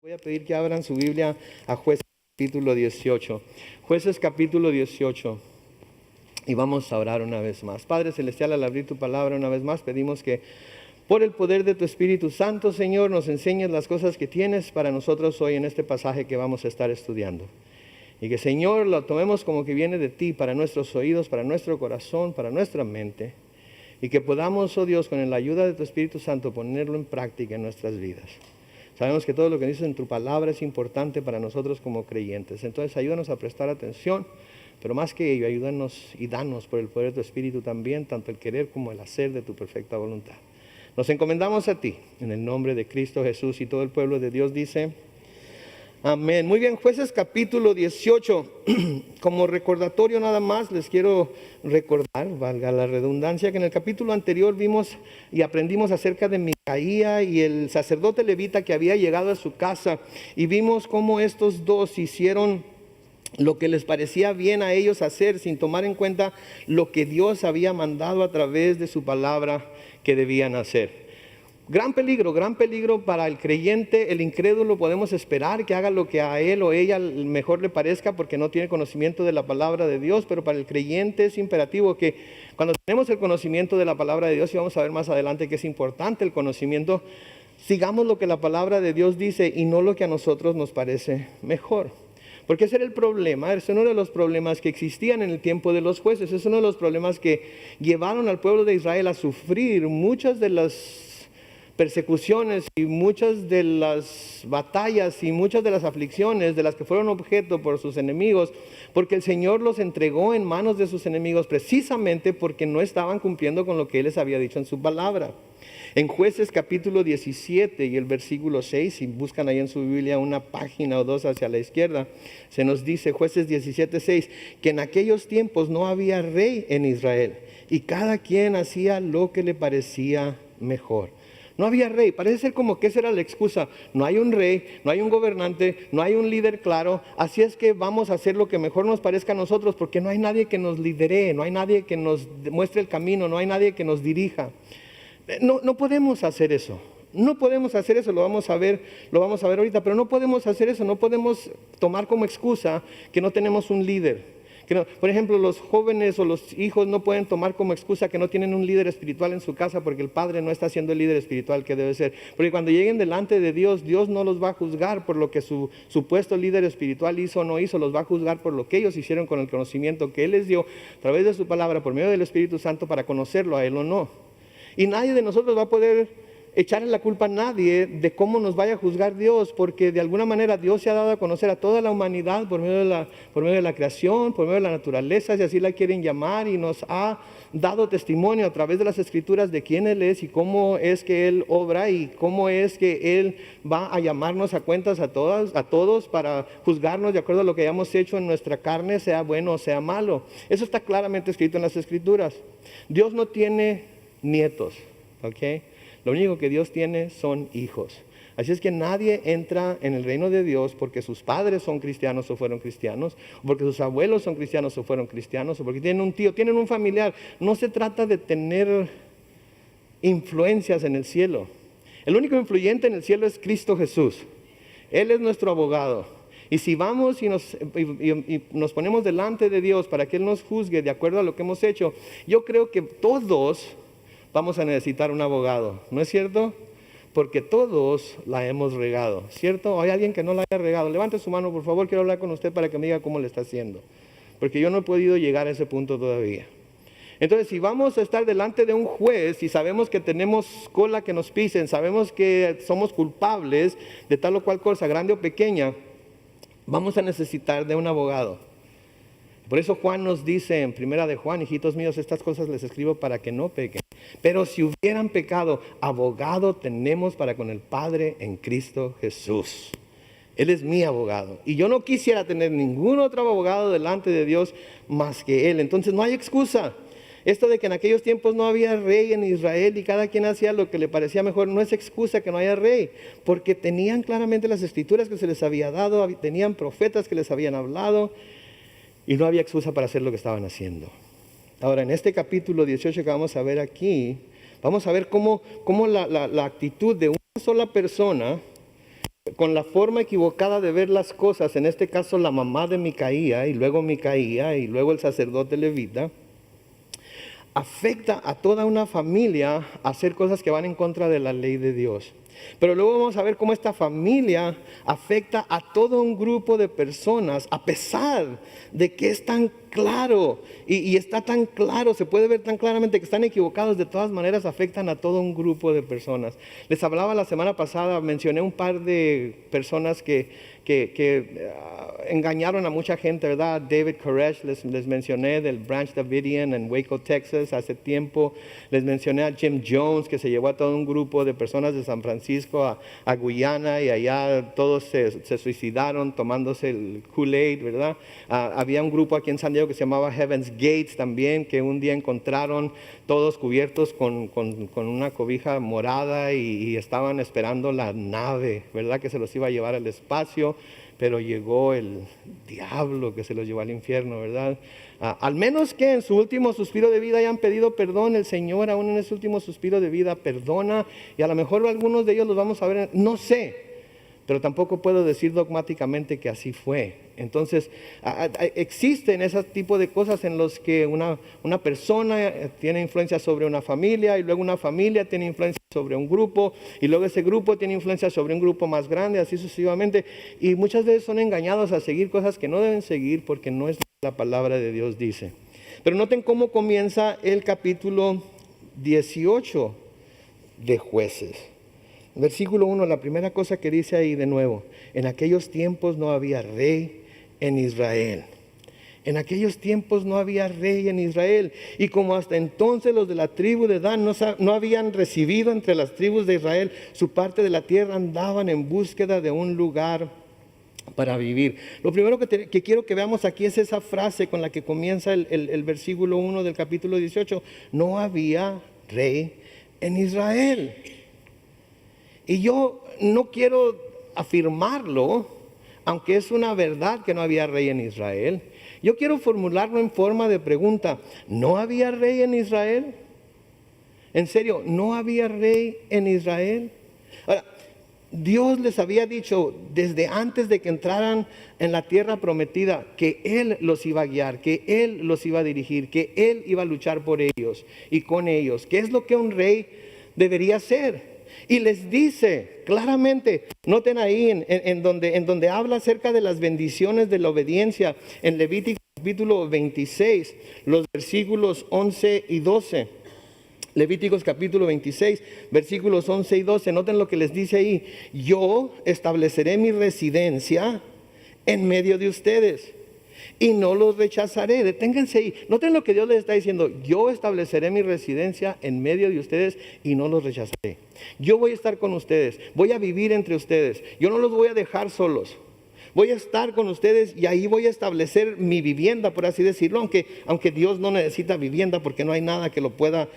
Voy a pedir que abran su Biblia a Jueces capítulo 18. Jueces capítulo 18. Y vamos a orar una vez más. Padre Celestial, al abrir tu palabra una vez más, pedimos que por el poder de tu Espíritu Santo, Señor, nos enseñes las cosas que tienes para nosotros hoy en este pasaje que vamos a estar estudiando. Y que, Señor, lo tomemos como que viene de ti para nuestros oídos, para nuestro corazón, para nuestra mente. Y que podamos, oh Dios, con la ayuda de tu Espíritu Santo, ponerlo en práctica en nuestras vidas. Sabemos que todo lo que dices en tu palabra es importante para nosotros como creyentes. Entonces ayúdanos a prestar atención, pero más que ello, ayúdanos y danos por el poder de tu Espíritu también, tanto el querer como el hacer de tu perfecta voluntad. Nos encomendamos a ti, en el nombre de Cristo Jesús, y todo el pueblo de Dios dice: amén. Muy bien, Jueces capítulo 18. Como recordatorio nada más, les quiero recordar, valga la redundancia, que en el capítulo anterior vimos y aprendimos acerca de Micaía y el sacerdote levita que había llegado a su casa. Y vimos cómo estos dos hicieron lo que les parecía bien a ellos hacer, sin tomar en cuenta lo que Dios había mandado a través de su palabra que debían hacer. Gran peligro para el creyente. El incrédulo podemos esperar que haga lo que a él o ella mejor le parezca porque no tiene conocimiento de la palabra de Dios, pero para el creyente es imperativo que cuando tenemos el conocimiento de la palabra de Dios, y vamos a ver más adelante que es importante el conocimiento, sigamos lo que la palabra de Dios dice y no lo que a nosotros nos parece mejor. Porque ese era el problema, es uno de los problemas que existían en el tiempo de los jueces, es uno de los problemas que llevaron al pueblo de Israel a sufrir muchas de las persecuciones y muchas de las batallas y muchas de las aflicciones de las que fueron objeto por sus enemigos, porque el Señor los entregó en manos de sus enemigos precisamente porque no estaban cumpliendo con lo que Él les había dicho en su palabra. En Jueces capítulo 17 y el versículo 6, si buscan ahí en su Biblia una página o dos hacia la izquierda, se nos dice, Jueces 17, 6, que en aquellos tiempos no había rey en Israel y cada quien hacía lo que le parecía mejor. No había rey, parece ser como que esa era la excusa. No hay un rey, no hay un gobernante, no hay un líder claro, así es que vamos a hacer lo que mejor nos parezca a nosotros porque no hay nadie que nos lidere, no hay nadie que nos muestre el camino, no hay nadie que nos dirija. No podemos hacer eso. No podemos hacer eso, lo vamos a ver ahorita, pero no podemos hacer eso, no podemos tomar como excusa que no tenemos un líder. Por ejemplo, los jóvenes o los hijos no pueden tomar como excusa que no tienen un líder espiritual en su casa porque el padre no está siendo el líder espiritual que debe ser. Porque cuando lleguen delante de Dios, Dios no los va a juzgar por lo que su supuesto líder espiritual hizo o no hizo, los va a juzgar por lo que ellos hicieron con el conocimiento que Él les dio a través de su palabra, por medio del Espíritu Santo, para conocerlo a Él o no. Y nadie de nosotros va a poder echarle la culpa a nadie de cómo nos vaya a juzgar Dios, porque de alguna manera Dios se ha dado a conocer a toda la humanidad por medio de la creación, por medio de la naturaleza, si así la quieren llamar, y nos ha dado testimonio a través de las Escrituras de quién Él es y cómo es que Él obra y cómo es que Él va a llamarnos a cuentas a todos para juzgarnos de acuerdo a lo que hayamos hecho en nuestra carne, sea bueno o sea malo. Eso está claramente escrito en las Escrituras. Dios no tiene nietos, ¿ok? Lo único que Dios tiene son hijos. Así es que nadie entra en el reino de Dios porque sus padres son cristianos o fueron cristianos, o porque sus abuelos son cristianos o fueron cristianos, o porque tienen un tío, tienen un familiar. No se trata de tener influencias en el cielo. El único influyente en el cielo es Cristo Jesús. Él es nuestro abogado. Y si vamos y nos ponemos delante de Dios para que Él nos juzgue de acuerdo a lo que hemos hecho, yo creo que todos vamos a necesitar un abogado, ¿no es cierto? Porque todos la hemos regado, ¿cierto? ¿Hay alguien que no la haya regado? Levante su mano, por favor, quiero hablar con usted para que me diga cómo le está haciendo. Porque yo no he podido llegar a ese punto todavía. Entonces, si vamos a estar delante de un juez y sabemos que tenemos cola que nos pisen, sabemos que somos culpables de tal o cual cosa, grande o pequeña, vamos a necesitar de un abogado. Por eso Juan nos dice en primera de Juan, hijitos míos, estas cosas les escribo para que no pequen. Pero si hubieran pecado, abogado tenemos para con el Padre en Cristo Jesús. Él es mi abogado. Y yo no quisiera tener ningún otro abogado delante de Dios más que Él. Entonces no hay excusa. Esto de que en aquellos tiempos no había rey en Israel y cada quien hacía lo que le parecía mejor, no es excusa que no haya rey. Porque tenían claramente las escrituras que se les había dado, tenían profetas que les habían hablado. Y no había excusa para hacer lo que estaban haciendo. Ahora, en este capítulo 18 que vamos a ver aquí, vamos a ver cómo la actitud de una sola persona con la forma equivocada de ver las cosas, en este caso la mamá de Micaía y luego el sacerdote levita, afecta a toda una familia a hacer cosas que van en contra de la ley de Dios. Pero luego vamos a ver cómo esta familia afecta a todo un grupo de personas, a pesar de que es tan claro y está tan claro, se puede ver tan claramente que están equivocados, de todas maneras afectan a todo un grupo de personas. Les hablaba la semana pasada, mencioné un par de personas que engañaron a mucha gente, ¿verdad? David Koresh, les mencioné del Branch Davidian en Waco, Texas, hace tiempo. Les mencioné a Jim Jones, que se llevó a todo un grupo de personas de San Francisco a Guyana, y allá todos se suicidaron tomándose el Kool-Aid, ¿verdad? Había un grupo aquí en San Diego que se llamaba Heaven's Gates también, que un día encontraron todos cubiertos con una cobija morada y estaban esperando la nave, ¿verdad? Que se los iba a llevar al espacio. Pero llegó el diablo que se los llevó al infierno, ¿verdad? Al menos que en su último suspiro de vida hayan pedido perdón, el Señor aún en ese último suspiro de vida perdona, y a lo mejor algunos de ellos los vamos a ver, no sé, pero tampoco puedo decir dogmáticamente que así fue. Entonces, existen ese tipo de cosas en los que una persona tiene influencia sobre una familia, y luego una familia tiene influencia sobre un grupo, y luego ese grupo tiene influencia sobre un grupo más grande, así sucesivamente, y muchas veces son engañados a seguir cosas que no deben seguir porque no es lo que la palabra de Dios dice. Pero noten cómo comienza el capítulo 18 de Jueces. Versículo 1, la primera cosa que dice ahí de nuevo: en aquellos tiempos no había rey en Israel. En aquellos tiempos no había rey en Israel. Y como hasta entonces los de la tribu de Dan no habían recibido entre las tribus de Israel su parte de la tierra, andaban en búsqueda de un lugar para vivir. Lo primero que quiero que veamos aquí es esa frase con la que comienza el versículo 1 del capítulo 18. No había rey en Israel. Y yo no quiero afirmarlo, aunque es una verdad que no había rey en Israel. Yo quiero formularlo en forma de pregunta: ¿no había rey en Israel? En serio, ¿no había rey en Israel? Ahora, Dios les había dicho desde antes de que entraran en la tierra prometida que Él los iba a guiar, que Él los iba a dirigir, que Él iba a luchar por ellos y con ellos. ¿Qué es lo que un rey debería hacer? Y les dice claramente, noten ahí en donde habla acerca de las bendiciones de la obediencia, en Levítico capítulo 26, los versículos 11 y 12. Levíticos capítulo 26, versículos 11 y 12. Noten lo que les dice ahí: yo estableceré mi residencia en medio de ustedes y no los rechazaré. Deténganse ahí. Noten lo que Dios les está diciendo: yo estableceré mi residencia en medio de ustedes y no los rechazaré. Yo voy a estar con ustedes, voy a vivir entre ustedes, yo no los voy a dejar solos. Voy a estar con ustedes y ahí voy a establecer mi vivienda, por así decirlo, aunque Dios no necesita vivienda, porque no hay nada que lo pueda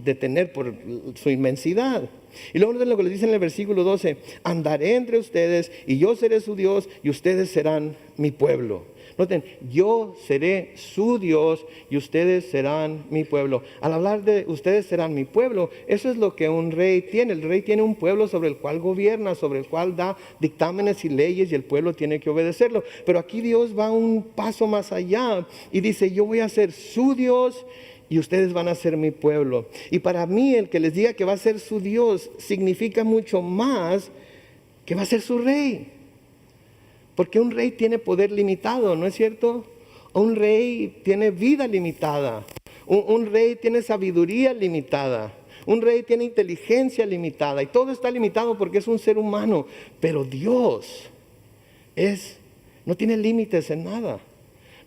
detener por su inmensidad. Y luego noten lo que les dice en el versículo 12: andaré entre ustedes y yo seré su Dios y ustedes serán mi pueblo. Noten, yo seré su Dios y ustedes serán mi pueblo. Al hablar de ustedes serán mi pueblo, eso es lo que un rey tiene. El rey tiene un pueblo sobre el cual gobierna, sobre el cual da dictámenes y leyes, y el pueblo tiene que obedecerlo. Pero aquí Dios va un paso más allá y dice: yo voy a ser su Dios y ustedes van a ser mi pueblo. Y para mí, el que les diga que va a ser su Dios significa mucho más que va a ser su rey. Porque un rey tiene poder limitado, ¿no es cierto? Un rey tiene vida limitada. Un rey tiene sabiduría limitada. Un rey tiene inteligencia limitada. Y todo está limitado porque es un ser humano. Pero Dios no tiene límites en nada.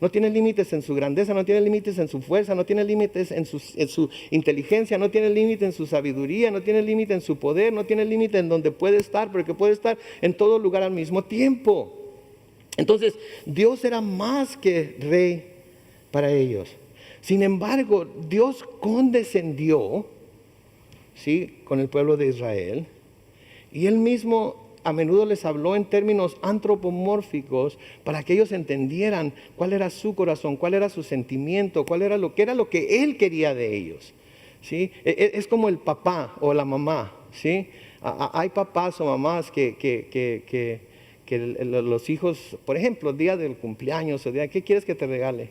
No tiene límites en su grandeza, no tiene límites en su fuerza, no tiene límites en su inteligencia, no tiene límite en su sabiduría, no tiene límite en su poder, no tiene límite en donde puede estar, porque puede estar en todo lugar al mismo tiempo. Entonces, Dios era más que rey para ellos. Sin embargo, Dios condescendió, ¿sí?, con el pueblo de Israel, y Él mismo a menudo les habló en términos antropomórficos para que ellos entendieran cuál era su corazón, cuál era su sentimiento, cuál era lo que Él quería de ellos, ¿sí? Es como el papá o la mamá, ¿sí? Hay papás o mamás que los hijos, por ejemplo, el día del cumpleaños, o día, ¿qué quieres que te regale?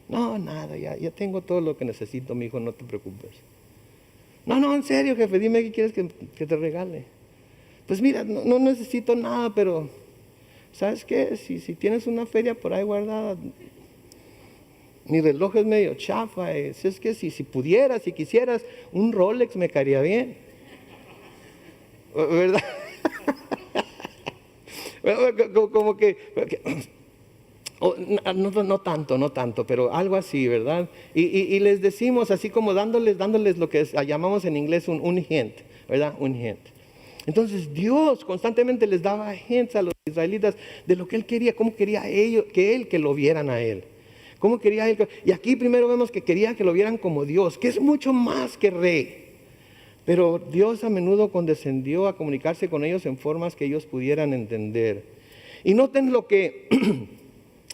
No, nada, ya tengo todo lo que necesito, mi hijo, no te preocupes. No, en serio, jefe, dime qué quieres que te regale. Pues mira, no necesito nada, pero ¿sabes qué? Si tienes una feria por ahí guardada, mi reloj es medio chafa, es que si pudieras, si quisieras, un Rolex me caería bien. ¿Verdad? Como que no tanto, pero algo así, ¿verdad? Y les decimos así como dándoles lo que llamamos en inglés un hint, ¿verdad? Un hint. Entonces Dios constantemente les daba hints a los israelitas de lo que Él quería, cómo quería que lo vieran a Él. ¿Cómo quería Él? Y aquí primero vemos que quería que lo vieran como Dios, que es mucho más que rey. Pero Dios a menudo condescendió a comunicarse con ellos en formas que ellos pudieran entender. Y noten lo que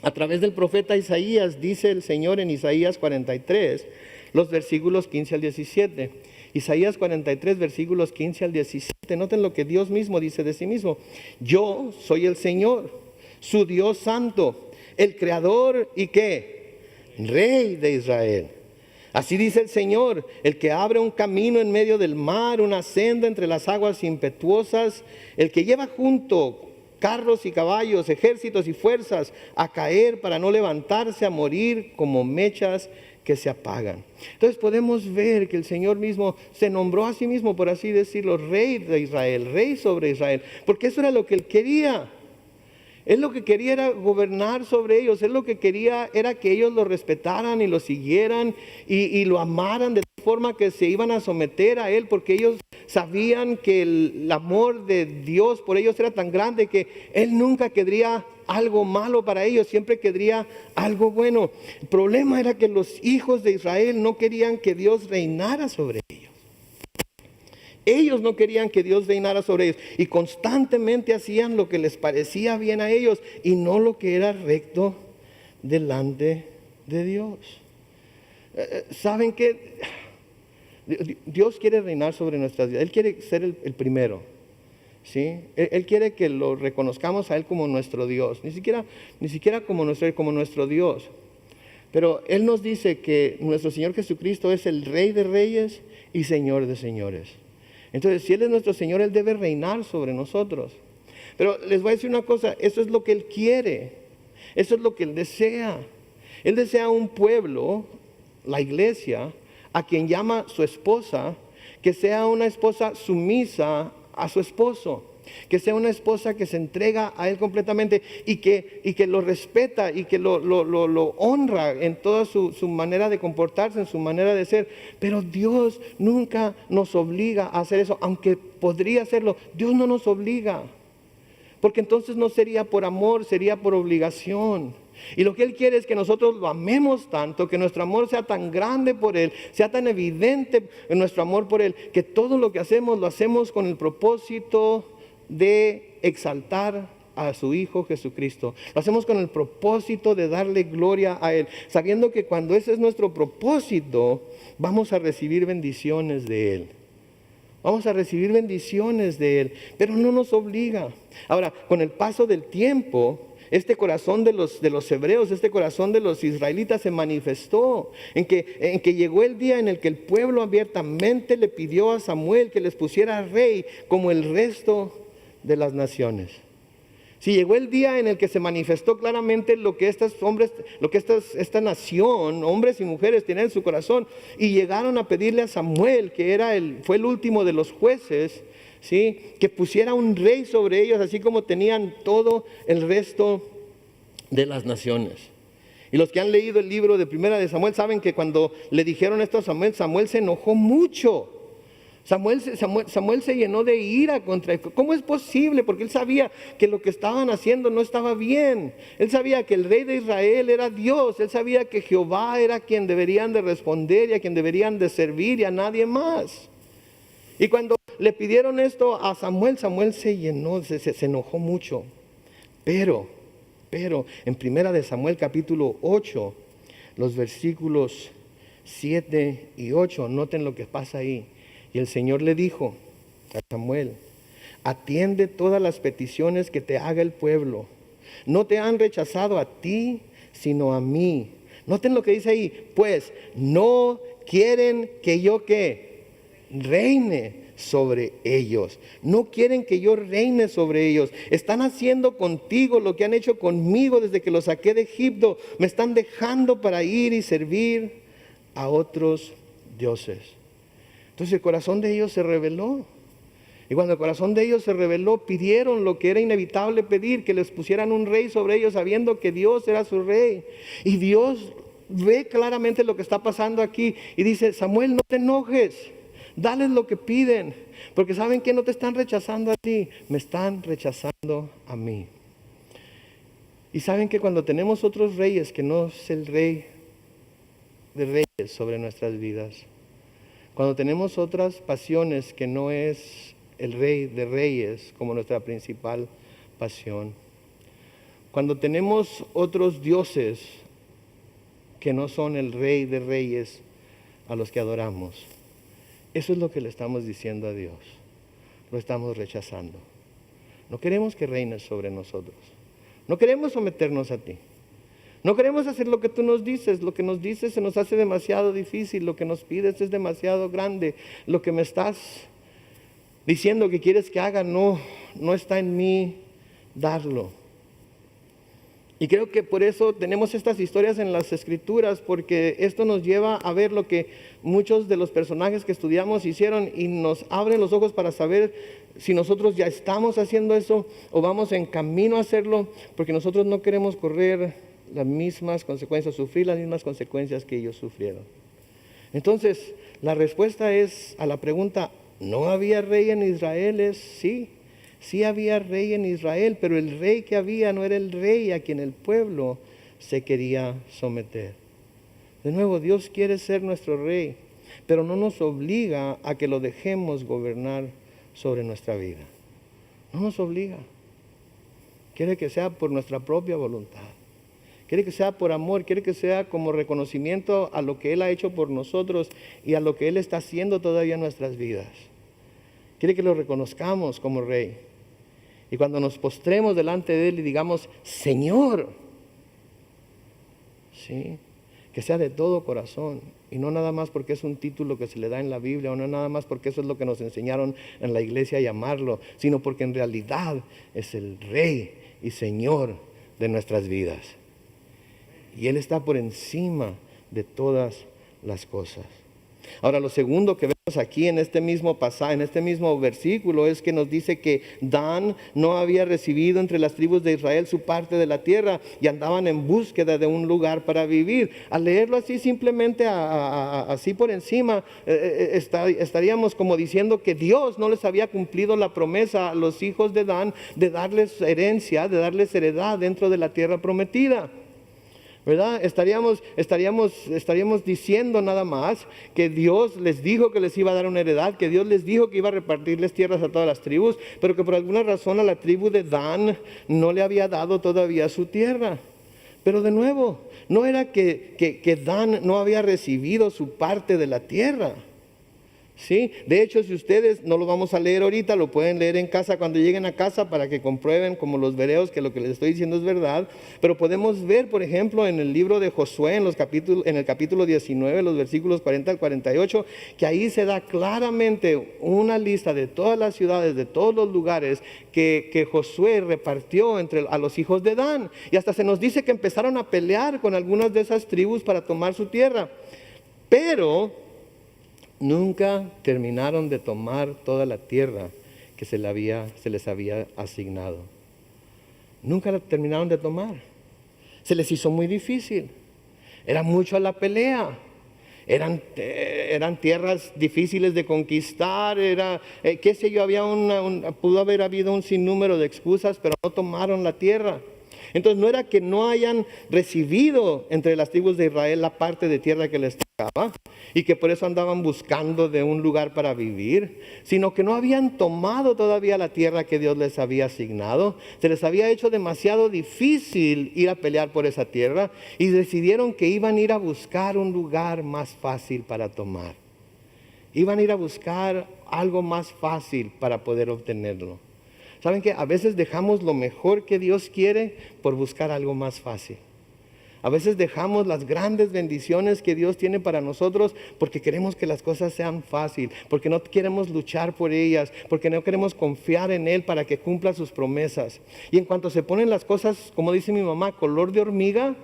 a través del profeta Isaías dice el Señor en Isaías 43, los versículos 15 al 17. Isaías 43, versículos 15 al 17. Noten lo que Dios mismo dice de sí mismo. Yo soy el Señor, su Dios santo, el creador y ¿qué? Rey de Israel. Así dice el Señor, el que abre un camino en medio del mar, una senda entre las aguas impetuosas, el que lleva junto carros y caballos, ejércitos y fuerzas a caer para no levantarse, a morir como mechas que se apagan. Entonces podemos ver que el Señor mismo se nombró a sí mismo, por así decirlo, Rey de Israel, Rey sobre Israel, porque eso era lo que Él quería. Él lo que quería era gobernar sobre ellos. Él lo que quería era que ellos lo respetaran y lo siguieran y lo amaran de tal forma que se iban a someter a Él, porque ellos sabían que el amor de Dios por ellos era tan grande que Él nunca querría algo malo para ellos, siempre querría algo bueno. El problema era que los hijos de Israel no querían que Dios reinara sobre ellos. Ellos no querían que Dios reinara sobre ellos y constantemente hacían lo que les parecía bien a ellos y no lo que era recto delante de Dios. ¿Saben qué? Dios quiere reinar sobre nuestras vidas. Él quiere ser el primero, ¿sí? Él quiere que lo reconozcamos a Él como nuestro Dios, ni siquiera como nuestro Dios. Pero Él nos dice que nuestro Señor Jesucristo es el Rey de Reyes y Señor de Señores. Entonces, si Él es nuestro Señor, Él debe reinar sobre nosotros. Pero les voy a decir una cosa, eso es lo que Él quiere, eso es lo que Él desea. Él desea un pueblo, la iglesia, a quien llama su esposa, que sea una esposa sumisa a su esposo, que sea una esposa que se entrega a Él completamente y que lo respeta y que lo honra en toda su manera de comportarse, en su manera de ser. Pero Dios nunca nos obliga a hacer eso, aunque podría hacerlo. Dios no nos obliga, porque entonces no sería por amor, sería por obligación. Y lo que Él quiere es que nosotros lo amemos tanto, que nuestro amor sea tan grande por Él, sea tan evidente en nuestro amor por Él, que todo lo que hacemos lo hacemos con el propósito de exaltar a su Hijo Jesucristo. Lo hacemos con el propósito de darle gloria a Él, sabiendo que cuando ese es nuestro propósito, vamos a recibir bendiciones de Él. Vamos a recibir bendiciones de Él, pero no nos obliga. Ahora, con el paso del tiempo, este corazón de los hebreos, este corazón de los israelitas se manifestó en que llegó el día en el que el pueblo abiertamente le pidió a Samuel que les pusiera rey como el resto de las naciones. Si llegó el día en el que se manifestó claramente lo que esta nación, hombres y mujeres, tenían en su corazón, y llegaron a pedirle a Samuel, que fue el último de los jueces, ¿sí?, que pusiera un rey sobre ellos, así como tenían todo el resto de las naciones. Y los que han leído el libro de Primera de Samuel saben que cuando le dijeron esto a Samuel, Samuel se enojó mucho. Samuel se llenó de ira contra él. ¿Cómo es posible? Porque él sabía que lo que estaban haciendo no estaba bien. Él sabía que el rey de Israel era Dios. Él sabía que Jehová era quien deberían de responder y a quien deberían de servir y a nadie más. Y cuando le pidieron esto a Samuel, Samuel se llenó, se enojó mucho. Pero en Primera de Samuel capítulo 8, los versículos 7 y 8, noten lo que pasa ahí. Y el Señor le dijo a Samuel, atiende todas las peticiones que te haga el pueblo. No te han rechazado a ti, sino a mí. Noten lo que dice ahí, pues no quieren que yo ¿qué? Reine sobre ellos. No quieren que yo reine sobre ellos. Están haciendo contigo lo que han hecho conmigo desde que los saqué de Egipto. Me están dejando para ir y servir a otros dioses. Entonces el corazón de ellos se rebeló. Y cuando el corazón de ellos se rebeló, pidieron lo que era inevitable pedir, que les pusieran un rey sobre ellos, sabiendo que Dios era su rey. Y Dios ve claramente lo que está pasando aquí y dice, Samuel, no te enojes, dales lo que piden, porque saben que no te están rechazando a ti, me están rechazando a mí. Y saben que cuando tenemos otros reyes, que no es el rey de reyes sobre nuestras vidas, cuando tenemos otras pasiones que no es el rey de reyes como nuestra principal pasión, cuando tenemos otros dioses que no son el rey de reyes a los que adoramos, eso es lo que le estamos diciendo a Dios. Lo estamos rechazando. No queremos que reines sobre nosotros. No queremos someternos a ti. No queremos hacer lo que tú nos dices. Lo que nos dices se nos hace demasiado difícil. Lo que nos pides es demasiado grande. Lo que me estás diciendo que quieres que haga no está en mí darlo. Y creo que por eso tenemos estas historias en las Escrituras, porque esto nos lleva a ver lo que muchos de los personajes que estudiamos hicieron y nos abren los ojos para saber si nosotros ya estamos haciendo eso o vamos en camino a hacerlo, porque nosotros no queremos correr las mismas consecuencias, sufrir las mismas consecuencias que ellos sufrieron. Entonces, la respuesta es a la pregunta, ¿no había rey en Israel? Es sí. Sí había rey en Israel, pero el rey que había no era el rey a quien el pueblo se quería someter. De nuevo, Dios quiere ser nuestro rey, pero no nos obliga a que lo dejemos gobernar sobre nuestra vida. No nos obliga. Quiere que sea por nuestra propia voluntad. Quiere que sea por amor, quiere que sea como reconocimiento a lo que Él ha hecho por nosotros y a lo que Él está haciendo todavía en nuestras vidas. Quiere que lo reconozcamos como rey. Y cuando nos postremos delante de Él y digamos, Señor, ¿sí? Que sea de todo corazón. Y no nada más porque es un título que se le da en la Biblia, o no nada más porque eso es lo que nos enseñaron en la iglesia a llamarlo, sino porque en realidad es el Rey y Señor de nuestras vidas. Y Él está por encima de todas las cosas. Ahora, lo segundo que vemos aquí en este mismo pasaje, en este mismo versículo, es que nos dice que Dan no había recibido entre las tribus de Israel su parte de la tierra y andaban en búsqueda de un lugar para vivir. Al leerlo así, simplemente así por encima, estaríamos como diciendo que Dios no les había cumplido la promesa a los hijos de Dan de darles herencia, de darles heredad dentro de la tierra prometida. ¿Verdad? Estaríamos diciendo nada más que Dios les dijo que les iba a dar una heredad, que Dios les dijo que iba a repartirles tierras a todas las tribus, pero que por alguna razón a la tribu de Dan no le había dado todavía su tierra. Pero de nuevo, no era que Dan no había recibido su parte de la tierra. ¿Sí? De hecho, si ustedes, no lo vamos a leer ahorita, lo pueden leer en casa cuando lleguen a casa para que comprueben como los bereos que lo que les estoy diciendo es verdad. Pero podemos ver, por ejemplo, en el libro de Josué, en el capítulo 19, los versículos 40 al 48, que ahí se da claramente una lista de todas las ciudades, de todos los lugares que Josué repartió a los hijos de Dan. Y hasta se nos dice que empezaron a pelear con algunas de esas tribus para tomar su tierra. Pero nunca terminaron de tomar toda la tierra que se les había asignado. Nunca la terminaron de tomar. Se les hizo muy difícil. Era mucho la pelea. Eran tierras difíciles de conquistar. Pudo haber habido un sinnúmero de excusas, pero no tomaron la tierra. Entonces no era que no hayan recibido entre las tribus de Israel la parte de tierra que les tocaba y que por eso andaban buscando de un lugar para vivir, sino que no habían tomado todavía la tierra que Dios les había asignado. Se les había hecho demasiado difícil ir a pelear por esa tierra y decidieron que iban a ir a buscar un lugar más fácil para tomar. Iban a ir a buscar algo más fácil para poder obtenerlo. ¿Saben qué? A veces dejamos lo mejor que Dios quiere por buscar algo más fácil. A veces dejamos las grandes bendiciones que Dios tiene para nosotros porque queremos que las cosas sean fácil, porque no queremos luchar por ellas, porque no queremos confiar en Él para que cumpla sus promesas. Y en cuanto se ponen las cosas, como dice mi mamá, color de hormiga,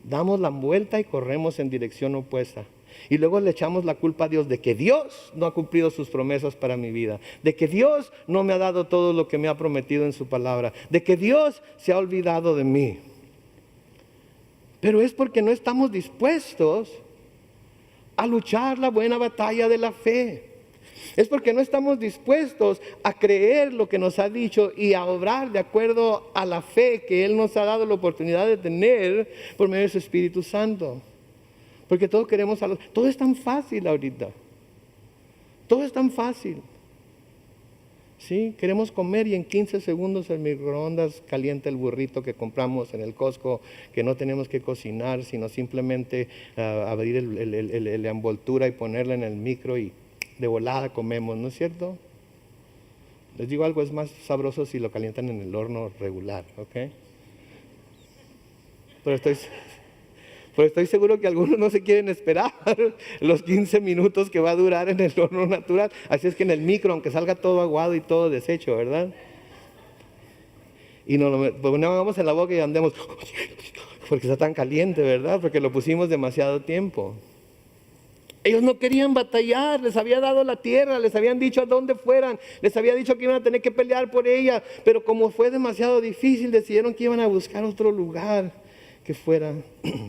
damos la vuelta y corremos en dirección opuesta. Y luego le echamos la culpa a Dios de que Dios no ha cumplido sus promesas para mi vida, de que Dios no me ha dado todo lo que me ha prometido en su palabra, de que Dios se ha olvidado de mí. Pero es porque no estamos dispuestos a luchar la buena batalla de la fe. Es porque no estamos dispuestos a creer lo que nos ha dicho y a obrar de acuerdo a la fe que Él nos ha dado la oportunidad de tener por medio de su Espíritu Santo. Porque todos queremos, todo es tan fácil ahorita. Todo es tan fácil. Sí, queremos comer y en 15 segundos el microondas calienta el burrito que compramos en el Costco, que no tenemos que cocinar, sino simplemente abrir la envoltura y ponerla en el micro y de volada comemos, ¿no es cierto? Les digo algo, es más sabroso si lo calientan en el horno regular, ¿ok? Pero estoy seguro que algunos no se quieren esperar los 15 minutos que va a durar en el horno natural. Así es que en el micro, aunque salga todo aguado y todo deshecho, ¿verdad? Y nos lo ponemos en la boca y andemos, porque está tan caliente, ¿verdad? Porque lo pusimos demasiado tiempo. Ellos no querían batallar, les había dado la tierra, les habían dicho a dónde fueran, les había dicho que iban a tener que pelear por ella, pero como fue demasiado difícil, decidieron que iban a buscar otro lugar que fuera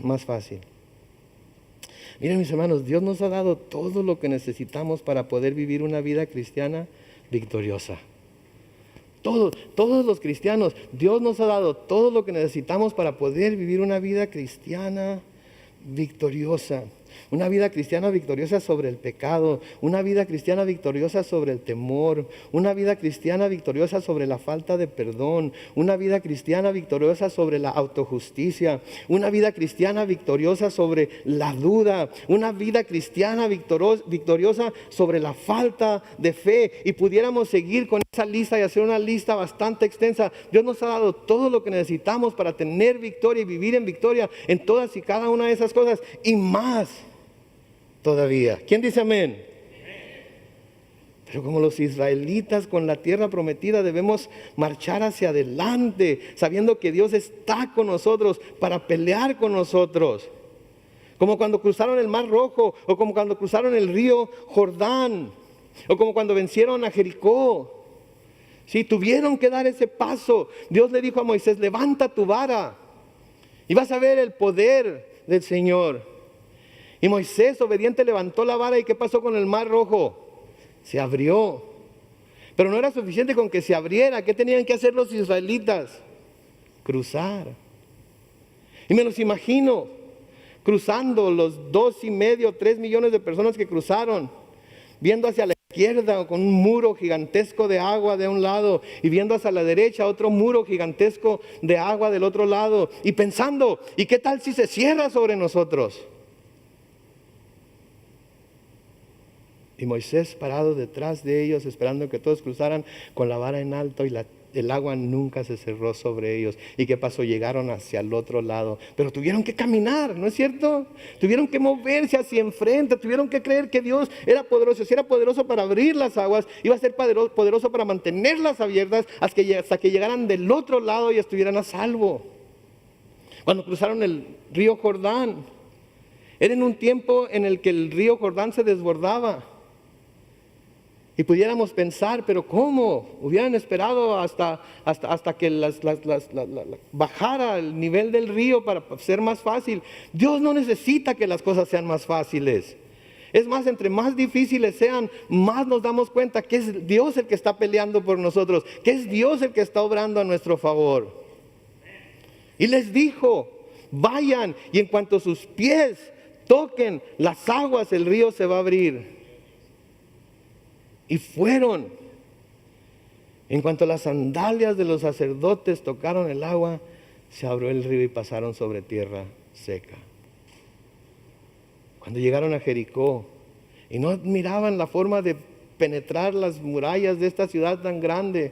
más fácil. Miren, mis hermanos, Dios nos ha dado todo lo que necesitamos para poder vivir una vida cristiana victoriosa. Todos los cristianos, Dios nos ha dado todo lo que necesitamos para poder vivir una vida cristiana victoriosa. Una vida cristiana victoriosa sobre el pecado, una vida cristiana victoriosa sobre el temor, una vida cristiana victoriosa sobre la falta de perdón, una vida cristiana victoriosa sobre la autojusticia, una vida cristiana victoriosa sobre la duda, una vida cristiana victoriosa sobre la falta de fe. Y pudiéramos seguir con esa lista y hacer una lista bastante extensa. Dios nos ha dado todo lo que necesitamos para tener victoria y vivir en victoria en todas y cada una de esas cosas y más todavía. ¿Quién dice amén? Pero como los israelitas con la tierra prometida debemos marchar hacia adelante, sabiendo que Dios está con nosotros para pelear con nosotros. Como cuando cruzaron el Mar Rojo, o como cuando cruzaron el río Jordán, o como cuando vencieron a Jericó. Sí, tuvieron que dar ese paso. Dios le dijo a Moisés, levanta tu vara y vas a ver el poder del Señor. Y Moisés, obediente, levantó la vara. ¿Y qué pasó con el Mar Rojo? Se abrió. Pero no era suficiente con que se abriera. ¿Qué tenían que hacer los israelitas? Cruzar. Y me los imagino cruzando los 2,5, 3 millones de personas que cruzaron, viendo hacia la izquierda con un muro gigantesco de agua de un lado y viendo hacia la derecha otro muro gigantesco de agua del otro lado y pensando, ¿y qué tal si se cierra sobre nosotros? Y Moisés parado detrás de ellos, esperando que todos cruzaran con la vara en alto, y el agua nunca se cerró sobre ellos. ¿Y qué pasó? Llegaron hacia el otro lado, pero tuvieron que caminar, ¿no es cierto? Tuvieron que moverse hacia enfrente, tuvieron que creer que Dios era poderoso. Si era poderoso para abrir las aguas, iba a ser poderoso para mantenerlas abiertas hasta que llegaran del otro lado y estuvieran a salvo. Cuando cruzaron el río Jordán, era en un tiempo en el que el río Jordán se desbordaba. Y pudiéramos pensar, pero ¿cómo? Hubieran esperado hasta que bajara el nivel del río para ser más fácil. Dios no necesita que las cosas sean más fáciles. Es más, entre más difíciles sean, más nos damos cuenta que es Dios el que está peleando por nosotros, que es Dios el que está obrando a nuestro favor. Y les dijo, vayan, y en cuanto sus pies toquen las aguas, el río se va a abrir. Y fueron. En cuanto las sandalias de los sacerdotes tocaron el agua, se abrió el río y pasaron sobre tierra seca. Cuando llegaron a Jericó y no miraban la forma de penetrar las murallas de esta ciudad tan grande,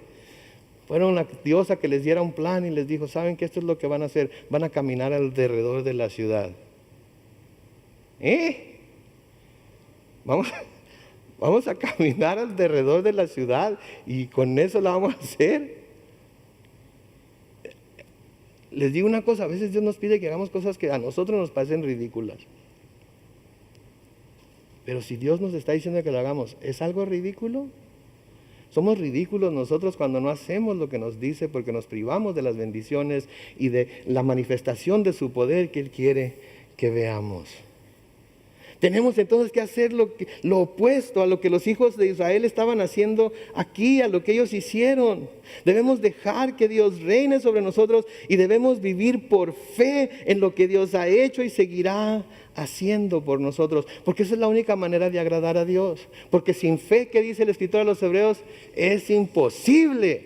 Fueron a Dios a que les diera un plan y les dijo, ¿saben qué? Esto es lo que van a hacer. Van a caminar alrededor de la ciudad. Vamos, vamos a caminar alrededor de la ciudad y con eso la vamos a hacer. Les digo una cosa, a veces Dios nos pide que hagamos cosas que a nosotros nos parecen ridículas. Pero si Dios nos está diciendo que lo hagamos, ¿es algo ridículo? Somos ridículos nosotros cuando no hacemos lo que nos dice porque nos privamos de las bendiciones y de la manifestación de su poder que Él quiere que veamos. Tenemos entonces que hacer lo opuesto a lo que los hijos de Israel estaban haciendo aquí, a lo que ellos hicieron. Debemos dejar que Dios reine sobre nosotros y debemos vivir por fe en lo que Dios ha hecho y seguirá haciendo por nosotros. Porque esa es la única manera de agradar a Dios. Porque sin fe, que dice el escritor a los Hebreos, es imposible.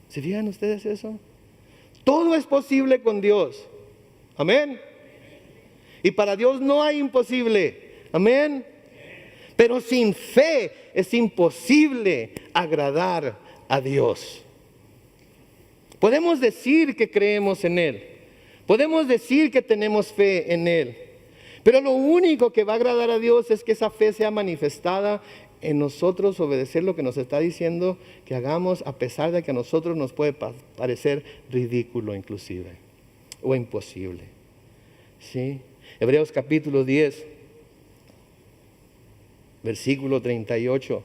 ¿Se fijan ustedes eso? Todo es posible con Dios. Amén. Y para Dios no hay imposible. Amén. Pero sin fe es imposible agradar a Dios. Podemos decir que creemos en Él. Podemos decir que tenemos fe en Él. Pero lo único que va a agradar a Dios es que esa fe sea manifestada en nosotros, obedecer lo que nos está diciendo que hagamos, a pesar de que a nosotros nos puede parecer ridículo inclusive o imposible. ¿Sí? Hebreos capítulo 10, versículo 38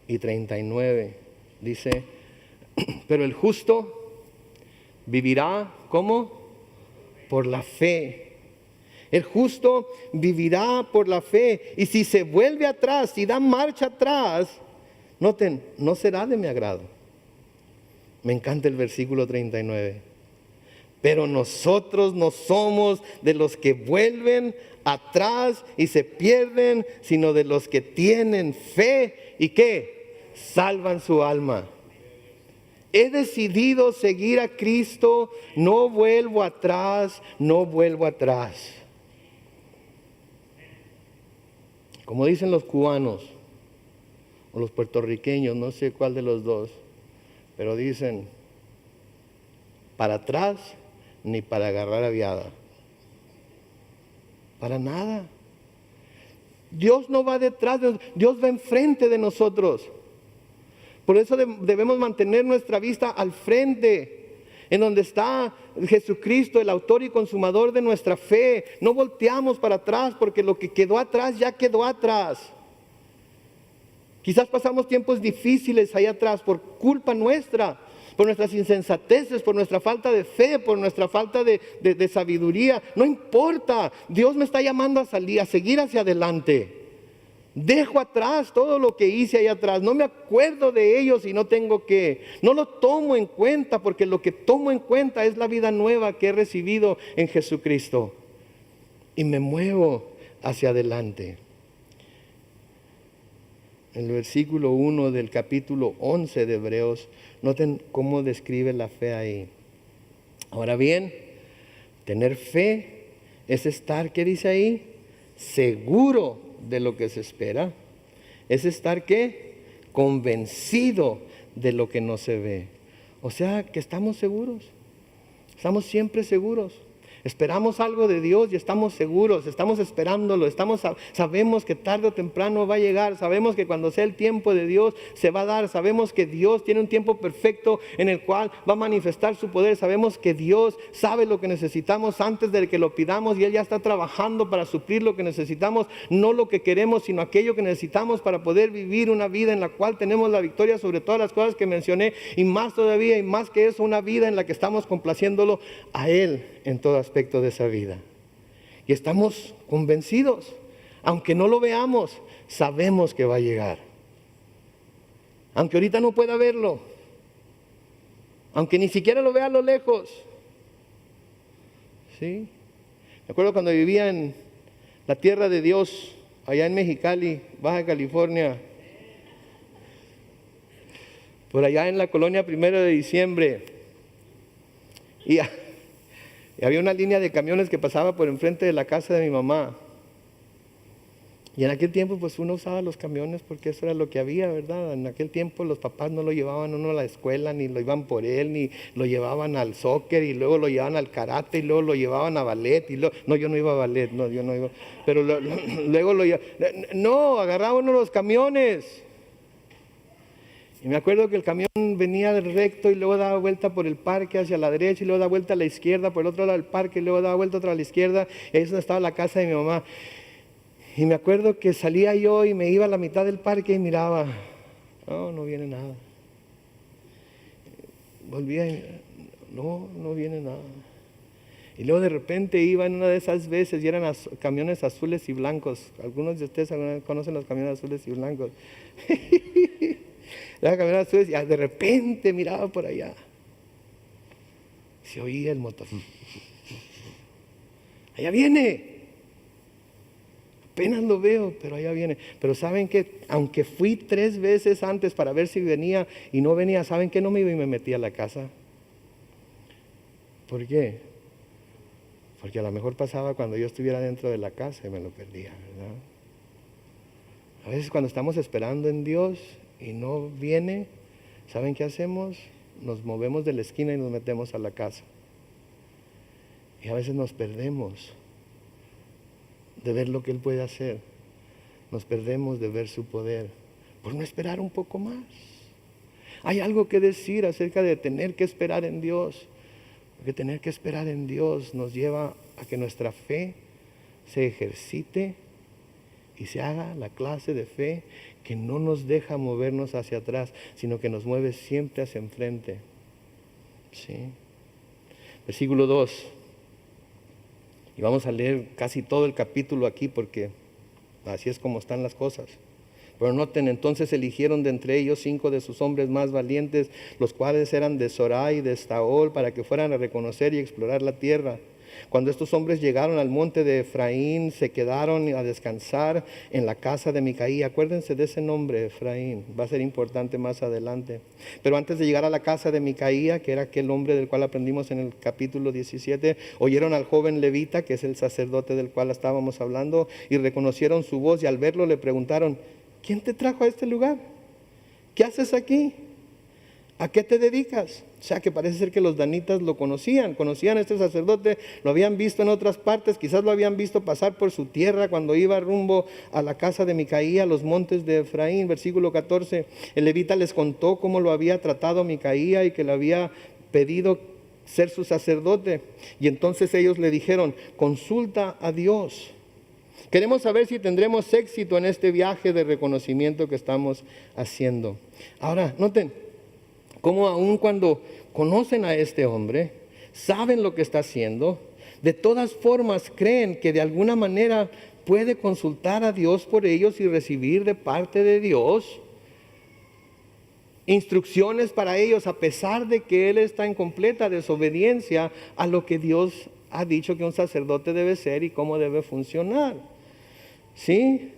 y 39, dice, pero el justo vivirá, ¿cómo? Por la fe. El justo vivirá por la fe. Y si se vuelve atrás, si da marcha atrás, noten, no será de mi agrado. Me encanta el versículo 39. Pero nosotros no somos de los que vuelven atrás y se pierden, sino de los que tienen fe y ¿qué? Salvan su alma. He decidido seguir a Cristo, no vuelvo atrás, no vuelvo atrás. Como dicen los cubanos o los puertorriqueños, no sé cuál de los dos, pero dicen, para atrás ni para agarrar aviada. Para nada. Dios no va detrás, Dios va enfrente de nosotros. Por eso debemos mantener nuestra vista al frente, en donde está Jesucristo, el autor y consumador de nuestra fe. No volteamos para atrás, porque lo que quedó atrás ya quedó atrás. Quizás pasamos tiempos difíciles allá atrás por culpa nuestra, por nuestras insensateces, por nuestra falta de fe, por nuestra falta de sabiduría. No importa, Dios me está llamando a seguir hacia adelante. Dejo atrás todo lo que hice allá atrás. No me acuerdo de ellos y no lo tomo en cuenta, porque lo que tomo en cuenta es la vida nueva que he recibido en Jesucristo. Y me muevo hacia adelante. En el versículo 1 del capítulo 11 de Hebreos, noten cómo describe la fe ahí. Ahora bien, tener fe es estar, ¿qué dice ahí? Seguro de lo que se espera. Es estar, ¿qué? Convencido de lo que no se ve. O sea, que estamos seguros. Estamos siempre seguros. Esperamos algo de Dios y estamos seguros, estamos esperándolo, sabemos que tarde o temprano va a llegar, sabemos que cuando sea el tiempo de Dios se va a dar, sabemos que Dios tiene un tiempo perfecto en el cual va a manifestar su poder, sabemos que Dios sabe lo que necesitamos antes de que lo pidamos y Él ya está trabajando para suplir lo que necesitamos, no lo que queremos, sino aquello que necesitamos para poder vivir una vida en la cual tenemos la victoria sobre todas las cosas que mencioné y más todavía y más que eso, una vida en la que estamos complaciéndolo a Él en todo aspecto de esa vida. Y estamos convencidos, aunque no lo veamos, sabemos que va a llegar. Aunque ahorita no pueda verlo, aunque ni siquiera lo vea a lo lejos. ¿Sí? Me acuerdo cuando vivía en la tierra de Dios, allá en Mexicali, Baja California, por allá en la colonia 1 de Diciembre, y había una línea de camiones que pasaba por enfrente de la casa de mi mamá. Y en aquel tiempo pues uno usaba los camiones porque eso era lo que había, ¿verdad? En aquel tiempo los papás no lo llevaban uno a la escuela, ni lo iban por él, ni lo llevaban al soccer, y luego lo llevaban al karate, y luego lo llevaban a ballet, y luego, no, yo no iba a ballet, no, yo no iba, pero luego lo llevaban, no, agarraban uno los camiones. Y me acuerdo que el camión venía recto y luego daba vuelta por el parque hacia la derecha y luego daba vuelta a la izquierda por el otro lado del parque y luego daba vuelta otra a la izquierda, y ahí es donde estaba la casa de mi mamá. Y me acuerdo que salía yo y me iba a la mitad del parque y miraba, no viene nada. Volvía y no viene nada. Y luego de repente iba en una de esas veces y eran camiones azules y blancos. Algunos de ustedes conocen los camiones azules y blancos. Eran camiones azules y de repente miraba por allá. Se oía el motor. Allá viene. Apenas lo veo, pero allá viene. Pero saben que aunque fui 3 veces antes para ver si venía y no venía, ¿saben que no me iba y me metí a la casa? ¿Por qué? Porque a lo mejor pasaba cuando yo estuviera dentro de la casa y me lo perdía, ¿verdad? A veces cuando estamos esperando en Dios y no viene, ¿saben qué hacemos? Nos movemos de la esquina y nos metemos a la casa. Y a veces nos perdemos de ver lo que Él puede hacer. Nos perdemos de ver su poder por no esperar un poco más. Hay algo que decir acerca de tener que esperar en Dios, porque tener que esperar en Dios nos lleva a que nuestra fe se ejercite y se haga la clase de fe que no nos deja movernos hacia atrás, sino que nos mueve siempre hacia enfrente. ¿Sí? Versículo 2. Y vamos a leer casi todo el capítulo aquí porque así es como están las cosas. Pero noten, entonces eligieron de entre ellos 5 de sus hombres más valientes, los cuales eran de Zorá y de Estaol, para que fueran a reconocer y explorar la tierra. Cuando estos hombres llegaron al monte de Efraín, se quedaron a descansar en la casa de Micaía. Acuérdense de ese nombre, Efraín, va a ser importante más adelante. Pero antes de llegar a la casa de Micaía, que era aquel hombre del cual aprendimos en el capítulo 17, oyeron al joven levita, que es el sacerdote del cual estábamos hablando, y reconocieron su voz, y al verlo le preguntaron: ¿quién te trajo a este lugar? ¿Qué haces aquí? ¿A qué te dedicas? O sea que parece ser que los danitas lo conocían a este sacerdote, lo habían visto en otras partes, quizás lo habían visto pasar por su tierra cuando iba rumbo a la casa de Micaía, a los montes de Efraín. Versículo 14, el levita les contó cómo lo había tratado Micaía y que le había pedido ser su sacerdote. Y entonces ellos le dijeron: consulta a Dios. Queremos saber si tendremos éxito en este viaje de reconocimiento que estamos haciendo. Ahora, noten cómo aun cuando conocen a este hombre, saben lo que está haciendo, de todas formas creen que de alguna manera puede consultar a Dios por ellos y recibir de parte de Dios instrucciones para ellos, a pesar de que él está en completa desobediencia a lo que Dios ha dicho que un sacerdote debe ser y cómo debe funcionar. ¿Sí?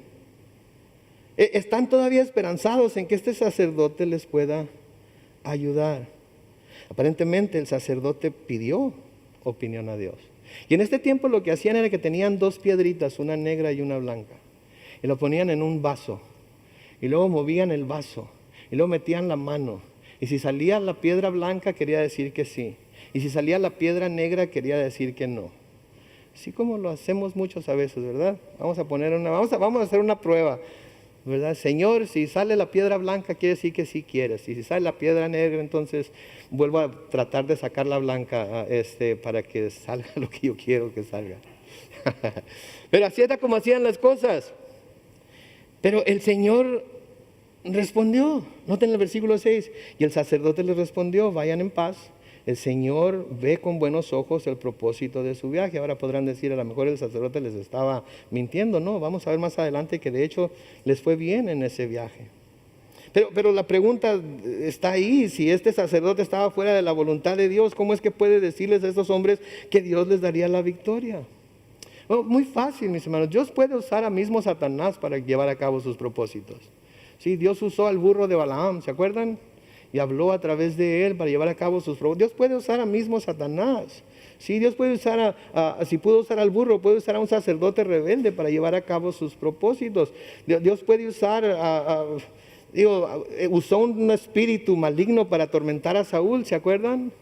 Están todavía esperanzados en que este sacerdote les pueda ayudar. Aparentemente el sacerdote pidió opinión a Dios. Y en este tiempo lo que hacían era que tenían 2 piedritas, una negra y una blanca, y lo ponían en un vaso, y luego movían el vaso, y luego metían la mano, y si salía la piedra blanca quería decir que sí, y si salía la piedra negra quería decir que no. Así como lo hacemos muchos a veces, ¿verdad? Vamos a hacer una prueba, ¿verdad? Señor, si sale la piedra blanca quiere decir que sí quieres, y si sale la piedra negra entonces vuelvo a tratar de sacar la blanca para que salga lo que yo quiero que salga. Pero así era como hacían las cosas. Pero el Señor respondió. Noten el versículo 6. Y el sacerdote les respondió: vayan en paz. El Señor ve con buenos ojos el propósito de su viaje. Ahora podrán decir: a lo mejor el sacerdote les estaba mintiendo. No, vamos a ver más adelante que de hecho les fue bien en ese viaje. Pero la pregunta está ahí: si este sacerdote estaba fuera de la voluntad de Dios, ¿cómo es que puede decirles a estos hombres que Dios les daría la victoria? Bueno, muy fácil, mis hermanos. Dios puede usar a mismo Satanás para llevar a cabo sus propósitos. Sí, Dios usó al burro de Balaam, ¿se acuerdan? y habló a través de él para llevar a cabo sus propósitos. Dios puede usar a mismo Satanás. Sí, Dios puede usar si pudo usar al burro, puede usar a un sacerdote rebelde para llevar a cabo sus propósitos. Dios puede usar usó un espíritu maligno para atormentar a Saúl, ¿se acuerdan?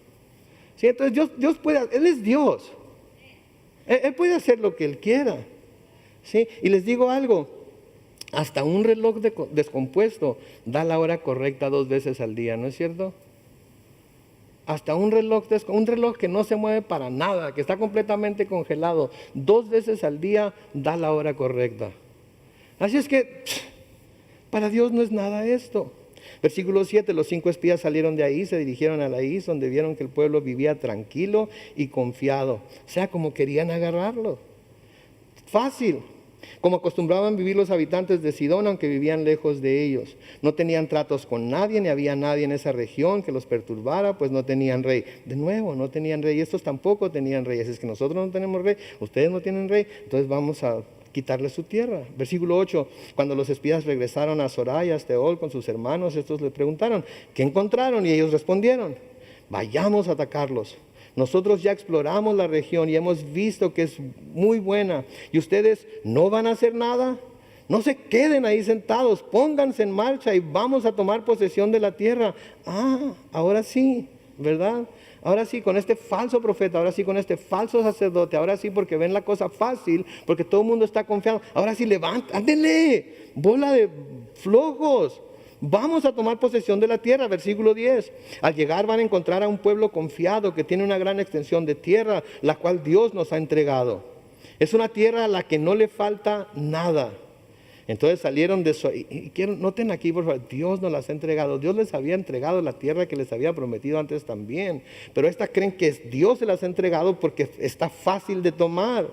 Sí, entonces Dios puede, Él es Dios. Él puede hacer lo que Él quiera. ¿Sí? Y les digo algo, hasta un reloj descompuesto da la hora correcta 2 veces al día, ¿no es cierto? Hasta un reloj que no se mueve para nada, que está completamente congelado, 2 veces al día da la hora correcta. Así es que para Dios no es nada esto. Versículo 7, los 5 espías salieron de ahí, se dirigieron a Laís, donde vieron que el pueblo vivía tranquilo y confiado. O sea, como querían agarrarlo. Fácil. Como acostumbraban vivir los habitantes de Sidón, aunque vivían lejos de ellos. No tenían tratos con nadie, ni había nadie en esa región que los perturbara, pues no tenían rey. De nuevo, no tenían rey. Estos tampoco tenían rey. Es que nosotros no tenemos rey, ustedes no tienen rey, entonces vamos a quitarle su tierra. Versículo 8, cuando los espías regresaron a Soraya, a Esteol, con sus hermanos, estos le preguntaron, ¿qué encontraron? Y ellos respondieron, vayamos a atacarlos. Nosotros ya exploramos la región y hemos visto que es muy buena. ¿Y ustedes no van a hacer nada? No se queden ahí sentados, pónganse en marcha y vamos a tomar posesión de la tierra. Ahora sí, ¿verdad? Ahora sí, con este falso profeta, ahora sí con este falso sacerdote, ahora sí porque ven la cosa fácil, porque todo el mundo está confiado. Ahora sí, ándenle, bola de flojos. Vamos a tomar posesión de la tierra, versículo 10. Al llegar van a encontrar a un pueblo confiado que tiene una gran extensión de tierra, la cual Dios nos ha entregado. Es una tierra a la que no le falta nada. Entonces salieron de eso. Noten aquí, por favor, Dios nos las ha entregado. Dios les había entregado la tierra que les había prometido antes también. Pero estas creen que Dios se las ha entregado porque está fácil de tomar.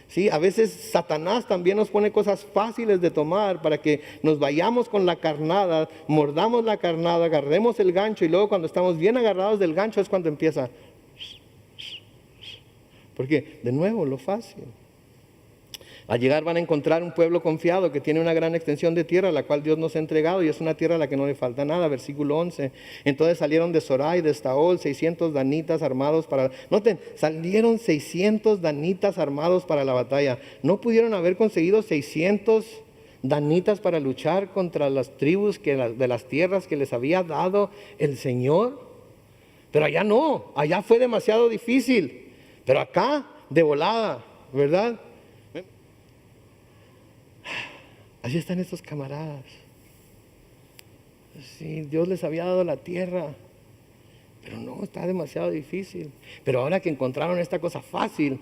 ¿Sí? A veces Satanás también nos pone cosas fáciles de tomar para que nos vayamos con la carnada, mordamos la carnada, agarremos el gancho y luego cuando estamos bien agarrados del gancho es cuando empieza. Porque de nuevo lo fácil. Al llegar van a encontrar un pueblo confiado que tiene una gran extensión de tierra, la cual Dios nos ha entregado, y es una tierra a la que no le falta nada. Versículo 11. Entonces salieron de Sorai, de Estaol, 600 danitas armados para... Noten, salieron 600 danitas armados para la batalla. ¿No pudieron haber conseguido 600 danitas para luchar contra las tribus de las tierras que les había dado el Señor? Pero allá no, allá fue demasiado difícil. Pero acá, de volada, ¿verdad? Así están estos camaradas. Sí, Dios les había dado la tierra, pero no, está demasiado difícil. Pero ahora que encontraron esta cosa fácil,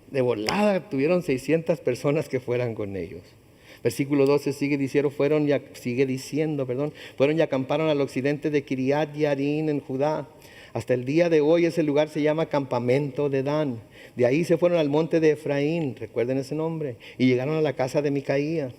de volada tuvieron 600 personas que fueran con ellos. Versículo 12 sigue diciendo, fueron y acamparon al occidente de Kiriat Yarín en Judá. Hasta el día de hoy ese lugar se llama Campamento de Dan. De ahí se fueron al monte de Efraín, recuerden ese nombre, y llegaron a la casa de Micaía.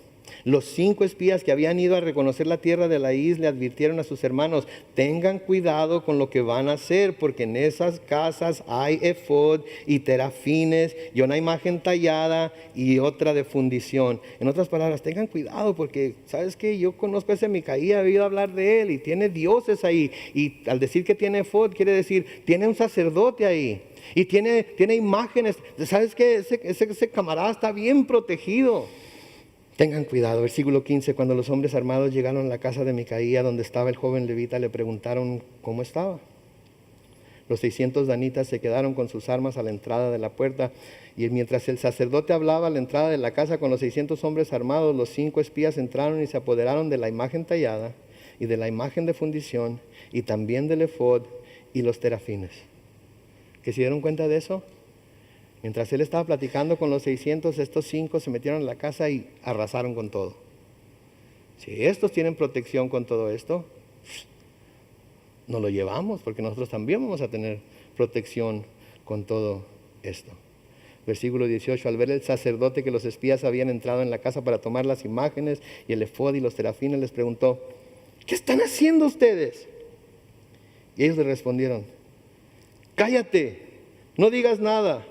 Los 5 espías que habían ido a reconocer la tierra de la isla advirtieron a sus hermanos, tengan cuidado con lo que van a hacer, porque en esas casas hay efod y terafines y una imagen tallada y otra de fundición. En otras palabras, tengan cuidado porque, ¿sabes qué? Yo conozco a ese Micaía, he oído hablar de él y tiene dioses ahí. Y al decir que tiene efod, quiere decir, tiene un sacerdote ahí. Y tiene imágenes. ¿Sabes qué? Ese camarada está bien protegido. Tengan cuidado. Versículo 15. Cuando los hombres armados llegaron a la casa de Micaía, donde estaba el joven levita, le preguntaron cómo estaba. Los 600 danitas se quedaron con sus armas a la entrada de la puerta. Y mientras el sacerdote hablaba a la entrada de la casa con los 600 hombres armados, los 5 espías entraron y se apoderaron de la imagen tallada y de la imagen de fundición y también del efod y los terafines. ¿Que se dieron cuenta de eso? Mientras él estaba platicando con los 600, estos 5 se metieron en la casa y arrasaron con todo. Si estos tienen protección con todo esto, nos lo llevamos, porque nosotros también vamos a tener protección con todo esto. Versículo 18, al ver el sacerdote que los espías habían entrado en la casa para tomar las imágenes y el efod y los terafines, les preguntó, ¿qué están haciendo ustedes? Y ellos le respondieron, cállate, no digas nada.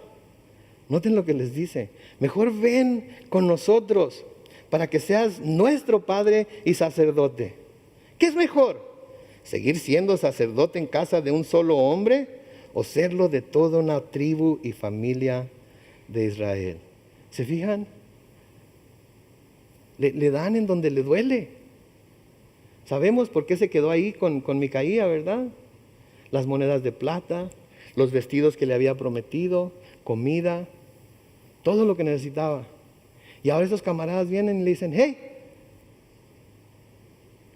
Noten lo que les dice, mejor ven con nosotros para que seas nuestro padre y sacerdote. ¿Qué es mejor? ¿Seguir siendo sacerdote en casa de un solo hombre o serlo de toda una tribu y familia de Israel? ¿Se fijan? Le dan en donde le duele. Sabemos por qué se quedó ahí con Micaía, ¿verdad? Las monedas de plata, los vestidos que le había prometido, comida, todo lo que necesitaba. Y ahora esos camaradas vienen y le dicen, hey,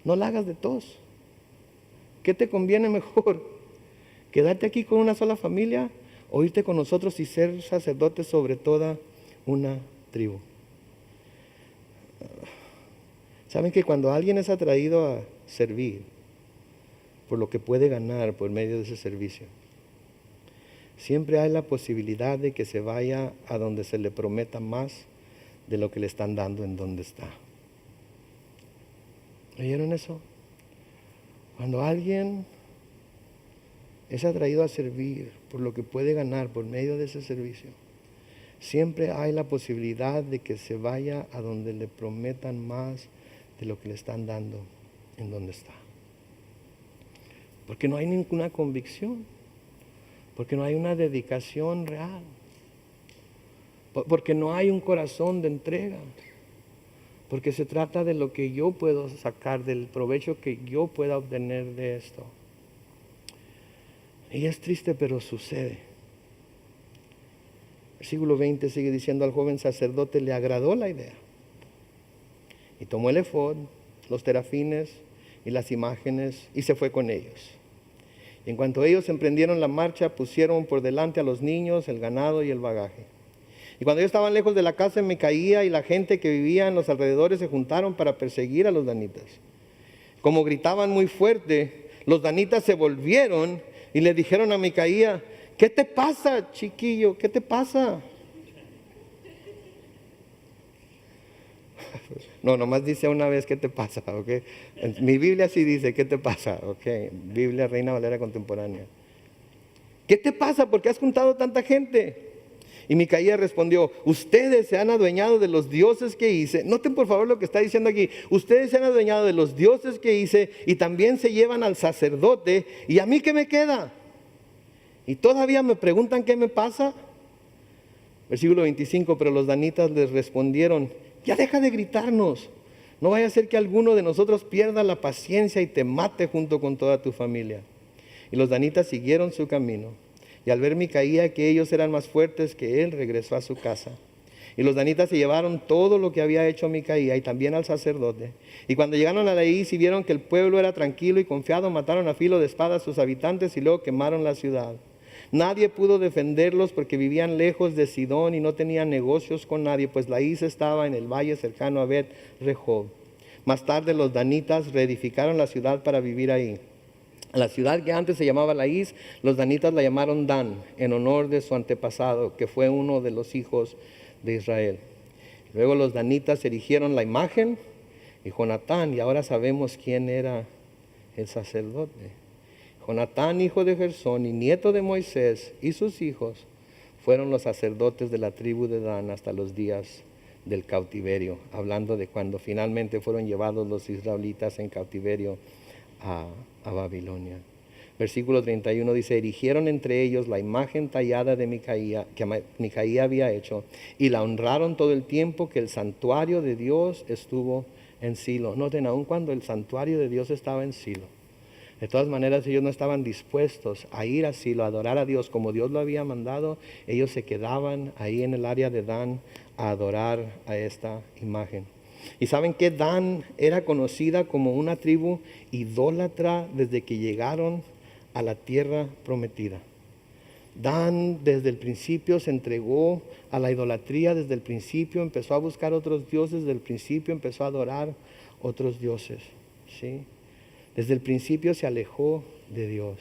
no la hagas de tos. ¿Qué te conviene mejor? ¿Quedarte aquí con una sola familia o irte con nosotros y ser sacerdote sobre toda una tribu? ¿Saben que cuando alguien es atraído a servir por lo que puede ganar por medio de ese servicio, siempre hay la posibilidad de que se vaya a donde se le prometa más de lo que le están dando en donde está? ¿Oyeron eso? Cuando alguien es atraído a servir por lo que puede ganar por medio de ese servicio, siempre hay la posibilidad de que se vaya a donde le prometan más de lo que le están dando en donde está. Porque no hay ninguna convicción, porque no hay una dedicación real, porque no hay un corazón de entrega, porque se trata de lo que yo puedo sacar, del provecho que yo pueda obtener de esto. Y es triste, pero sucede. Versículo 20 sigue diciendo: al joven sacerdote le agradó la idea y tomó el efod, los terafines y las imágenes y se fue con ellos. Y en cuanto ellos emprendieron la marcha, pusieron por delante a los niños, el ganado y el bagaje. Y cuando ellos estaban lejos de la casa de Micaía, y la gente que vivía en los alrededores se juntaron para perseguir a los danitas. Como gritaban muy fuerte, los danitas se volvieron y le dijeron a Micaía: ¿qué te pasa, chiquillo? ¿Qué te pasa? No, nomás dice una vez ¿qué te pasa? ¿Okay? Mi Biblia sí dice ¿qué te pasa? Okay. Biblia Reina Valera Contemporánea. ¿Qué te pasa? ¿Por qué has juntado tanta gente? Y Micaía respondió: ustedes se han adueñado de los dioses que hice. Noten por favor lo que está diciendo aquí. Ustedes se han adueñado de los dioses que hice y también se llevan al sacerdote. ¿Y a mí qué me queda? Y todavía me preguntan qué me pasa. Versículo 25, pero los danitas les respondieron: ya deja de gritarnos. No vaya a ser que alguno de nosotros pierda la paciencia y te mate junto con toda tu familia. Y los danitas siguieron su camino. Y al ver Micaía que ellos eran más fuertes que él, regresó a su casa. Y los danitas se llevaron todo lo que había hecho Micaía y también al sacerdote. Y cuando llegaron a Laís y vieron que el pueblo era tranquilo y confiado, mataron a filo de espada a sus habitantes y luego quemaron la ciudad. Nadie pudo defenderlos porque vivían lejos de Sidón y no tenían negocios con nadie, pues Laís estaba en el valle cercano a Bet Rehob. Más tarde los danitas reedificaron la ciudad para vivir ahí. La ciudad que antes se llamaba Laís, los danitas la llamaron Dan, en honor de su antepasado, que fue uno de los hijos de Israel. Luego los danitas erigieron la imagen y Jonatán, y ahora sabemos quién era el sacerdote. Jonatán, hijo de Gersón y nieto de Moisés, y sus hijos fueron los sacerdotes de la tribu de Dan hasta los días del cautiverio, hablando de cuando finalmente fueron llevados los israelitas en cautiverio a Babilonia. Versículo 31 dice: erigieron entre ellos la imagen tallada de Micaía, que Micaía había hecho, y la honraron todo el tiempo que el santuario de Dios estuvo en Silo. Noten, aun cuando el santuario de Dios estaba en Silo, de todas maneras ellos no estaban dispuestos a ir a Silo, a adorar a Dios como Dios lo había mandado. Ellos se quedaban ahí en el área de Dan a adorar a esta imagen. Y saben que Dan era conocida como una tribu idólatra desde que llegaron a la tierra prometida. Dan desde el principio se entregó a la idolatría, desde el principio empezó a buscar otros dioses, desde el principio empezó a adorar otros dioses, ¿sí? Desde el principio se alejó de Dios.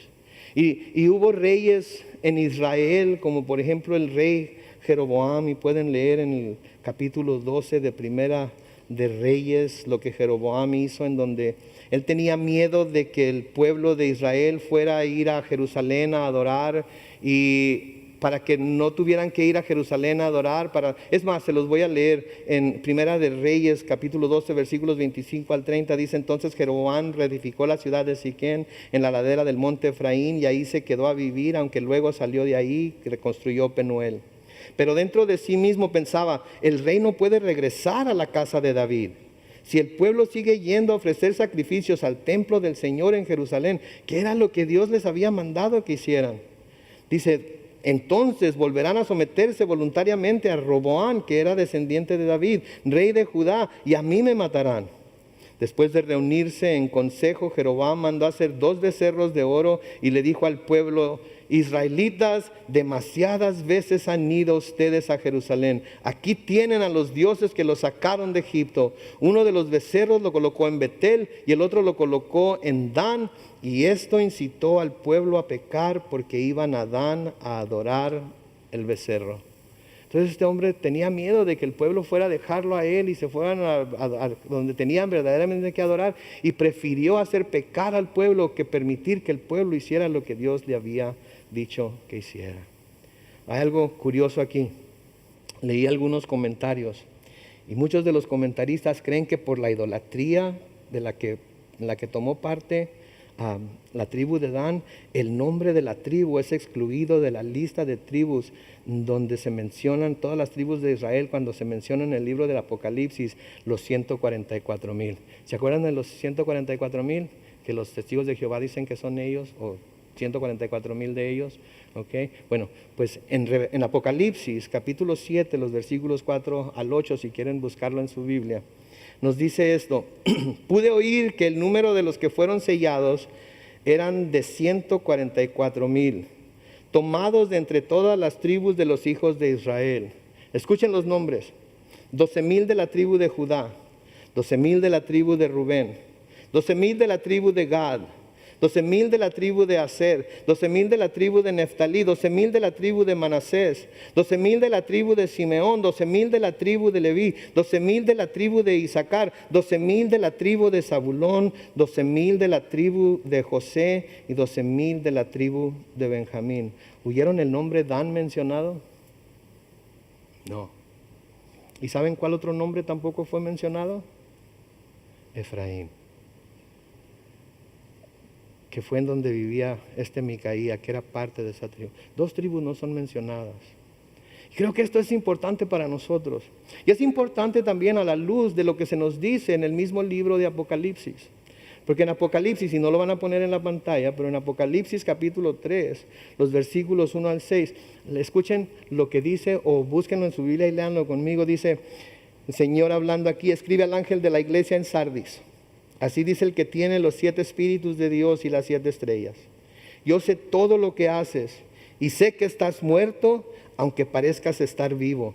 Y hubo reyes en Israel, como por ejemplo el rey Jeroboam, y pueden leer en el capítulo 12 de Primera de Reyes lo que Jeroboam hizo, en donde él tenía miedo de que el pueblo de Israel fuera a ir a Jerusalén a adorar, y para que no tuvieran que ir a Jerusalén a adorar. Es más, se los voy a leer en Primera de Reyes, capítulo 12, versículos 25 al 30. Dice: entonces Jeroboam reedificó la ciudad de Siquén en la ladera del monte Efraín, y ahí se quedó a vivir, aunque luego salió de ahí y reconstruyó Penuel. Pero dentro de sí mismo pensaba: el rey no puede regresar a la casa de David. Si el pueblo sigue yendo a ofrecer sacrificios al templo del Señor en Jerusalén, que era lo que Dios les había mandado que hicieran. Dice: entonces volverán a someterse voluntariamente a Roboam, que era descendiente de David, rey de Judá, y a mí me matarán. Después de reunirse en consejo, Jeroboam mandó hacer 2 becerros de oro y le dijo al pueblo: israelitas, demasiadas veces han ido ustedes a Jerusalén. Aquí tienen a los dioses que los sacaron de Egipto. Uno de los becerros lo colocó en Betel y el otro lo colocó en Dan. Y esto incitó al pueblo a pecar, porque iban a Dan a adorar el becerro. Entonces este hombre tenía miedo de que el pueblo fuera a dejarlo a él y se fueran a donde tenían verdaderamente que adorar, y prefirió hacer pecar al pueblo que permitir que el pueblo hiciera lo que Dios le había dicho que hiciera. Hay algo curioso aquí. Leí algunos comentarios y muchos de los comentaristas creen que por la idolatría en la que tomó parte la tribu de Dan, el nombre de la tribu es excluido de la lista de tribus donde se mencionan todas las tribus de Israel, cuando se menciona en el libro del Apocalipsis los 144,000. ¿Se acuerdan de los 144,000? Que los testigos de Jehová dicen que son ellos, o 144,000 de ellos. ¿Okay? Bueno, pues en Apocalipsis capítulo 7, los versículos 4 al 8, si quieren buscarlo en su Biblia, nos dice esto: pude oír que el número de los que fueron sellados eran de 144,000, tomados de entre todas las tribus de los hijos de Israel. Escuchen los nombres: 12,000 de la tribu de Judá, 12,000 de la tribu de Rubén, 12,000 de la tribu de Gad, 12,000 de la tribu de Aser, 12,000 de la tribu de Neftalí, 12,000 de la tribu de Manasés, 12,000 de la tribu de Simeón, 12,000 de la tribu de Leví, 12,000 de la tribu de Isaacar, 12,000 de la tribu de Zabulón, 12,000 de la tribu de José y 12,000 de la tribu de Benjamín. ¿Oyeron el nombre Dan mencionado? No. ¿Y saben cuál otro nombre tampoco fue mencionado? Efraín, que fue en donde vivía Micaía, que era parte de esa tribu. 2 tribus no son mencionadas. Y creo que esto es importante para nosotros. Y es importante también a la luz de lo que se nos dice en el mismo libro de Apocalipsis. Porque en Apocalipsis, y no lo van a poner en la pantalla, pero en Apocalipsis capítulo 3, los versículos 1 al 6, escuchen lo que dice, o búsquenlo en su Biblia y léanlo conmigo. Dice el Señor hablando aquí: escribe al ángel de la iglesia en Sardis: así dice el que tiene los 7 espíritus de Dios y las 7 estrellas. Yo sé todo lo que haces y sé que estás muerto, aunque parezcas estar vivo.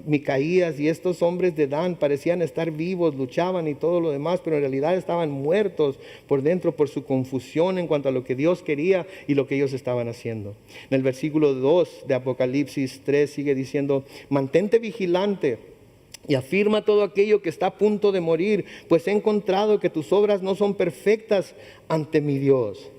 Micaías y estos hombres de Dan parecían estar vivos, luchaban y todo lo demás, pero en realidad estaban muertos por dentro por su confusión en cuanto a lo que Dios quería y lo que ellos estaban haciendo. En el versículo 2 de Apocalipsis 3 sigue diciendo: mantente vigilante y afirma todo aquello que está a punto de morir, pues he encontrado que tus obras no son perfectas ante mi Dios.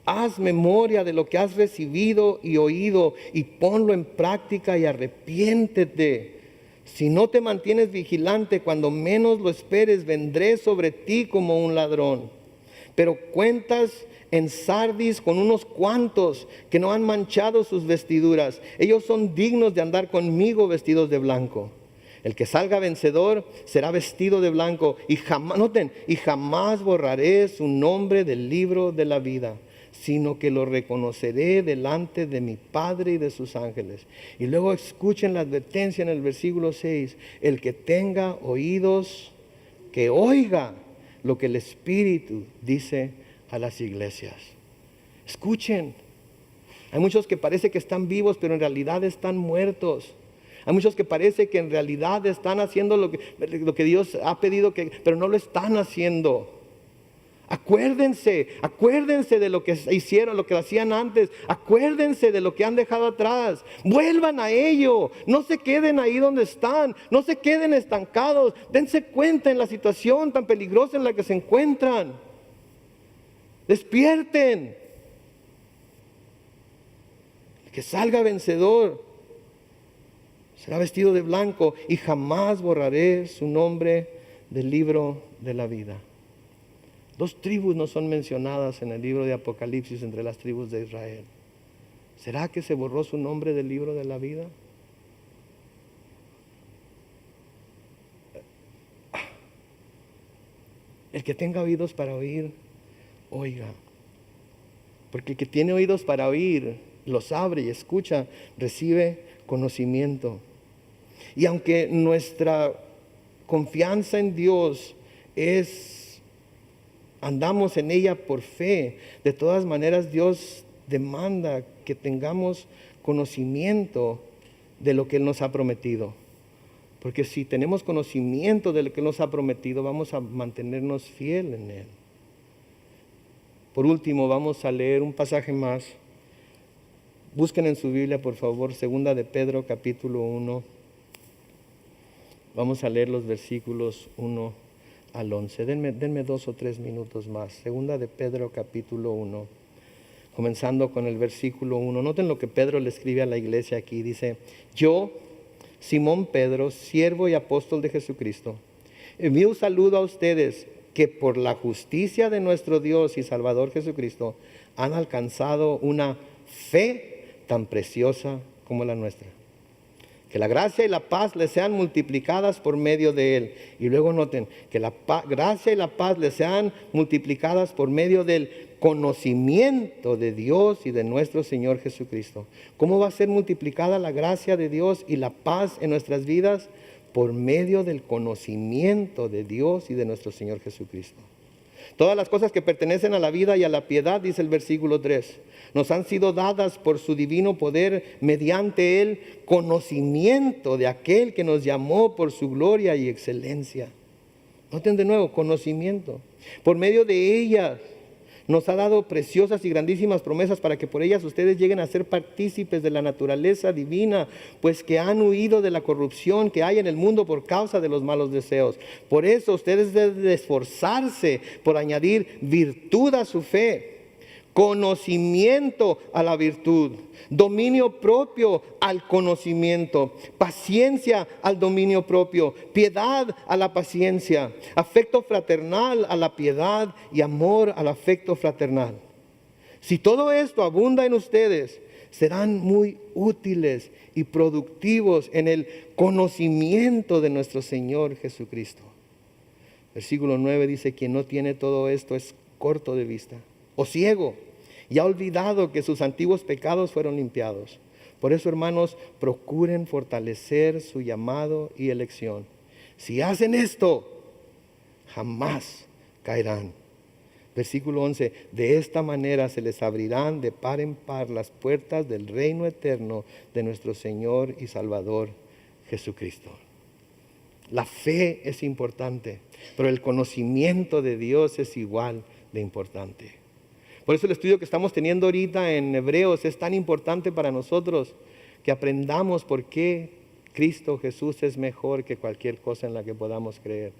Haz memoria de lo que has recibido y oído y ponlo en práctica y arrepiéntete. Si no te mantienes vigilante, cuando menos lo esperes, vendré sobre ti como un ladrón. Pero cuentas en Sardis con unos cuantos que no han manchado sus vestiduras. Ellos son dignos de andar conmigo vestidos de blanco. El que salga vencedor será vestido de blanco, y jamás borraré su nombre del libro de la vida, sino que lo reconoceré delante de mi Padre y de sus ángeles. Y luego escuchen la advertencia en el versículo 6: el que tenga oídos, que oiga lo que el Espíritu dice a las iglesias. Escuchen. Hay muchos que parece que están vivos, pero en realidad están muertos. Hay muchos que parece que en realidad están haciendo lo que Dios ha pedido, pero no lo están haciendo. Acuérdense de lo que hicieron, lo que hacían antes. Acuérdense de lo que han dejado atrás. Vuelvan a ello. No se queden ahí donde están. No se queden estancados. Dense cuenta en la situación tan peligrosa en la que se encuentran. Despierten. que salga vencedor. Será vestido de blanco y jamás borraré su nombre del libro de la vida. 2 tribus no son mencionadas en el libro de Apocalipsis entre las tribus de Israel. ¿Será que se borró su nombre del libro de la vida? El que tenga oídos para oír, oiga. Porque el que tiene oídos para oír, los abre y escucha, recibe conocimiento. Y aunque nuestra confianza en Dios andamos en ella por fe, de todas maneras Dios demanda que tengamos conocimiento de lo que Él nos ha prometido. Porque si tenemos conocimiento de lo que Él nos ha prometido, vamos a mantenernos fiel en Él. Por último, vamos a leer un pasaje más. Busquen en su Biblia, por favor, 2 de Pedro, capítulo 1. Vamos a leer los versículos 1 al 11. Denme 2 o 3 minutos más. 2 de Pedro, capítulo 1. Comenzando con el versículo 1. Noten lo que Pedro le escribe a la iglesia aquí. Dice: yo, Simón Pedro, siervo y apóstol de Jesucristo, envío un saludo a ustedes que por la justicia de nuestro Dios y Salvador Jesucristo han alcanzado una fe tan preciosa como la nuestra. Que la gracia y la paz les sean multiplicadas por medio de Él. Y luego noten, que la gracia y la paz les sean multiplicadas por medio del conocimiento de Dios y de nuestro Señor Jesucristo. ¿Cómo va a ser multiplicada la gracia de Dios y la paz en nuestras vidas? Por medio del conocimiento de Dios y de nuestro Señor Jesucristo. Todas las cosas que pertenecen a la vida y a la piedad, dice el versículo 3, nos han sido dadas por su divino poder mediante el conocimiento de aquel que nos llamó por su gloria y excelencia. Noten de nuevo, conocimiento. Por medio de ellas nos ha dado preciosas y grandísimas promesas para que por ellas ustedes lleguen a ser partícipes de la naturaleza divina, pues que han huido de la corrupción que hay en el mundo por causa de los malos deseos. Por eso ustedes deben de esforzarse por añadir virtud a su fe, conocimiento a la virtud, dominio propio al conocimiento, paciencia al dominio propio, piedad a la paciencia, afecto fraternal a la piedad y amor al afecto fraternal. Si todo esto abunda en ustedes, serán muy útiles y productivos en el conocimiento de nuestro Señor Jesucristo. Versículo 9 dice: quien no tiene todo esto es corto de vista o ciego, y ha olvidado que sus antiguos pecados fueron limpiados. Por eso, hermanos, procuren fortalecer su llamado y elección. Si hacen esto, jamás caerán. Versículo 11, de esta manera se les abrirán de par en par las puertas del reino eterno de nuestro Señor y Salvador Jesucristo. La fe es importante, pero el conocimiento de Dios es igual de importante. Por eso el estudio que estamos teniendo ahorita en Hebreos es tan importante para nosotros, que aprendamos por qué Cristo Jesús es mejor que cualquier cosa en la que podamos creer.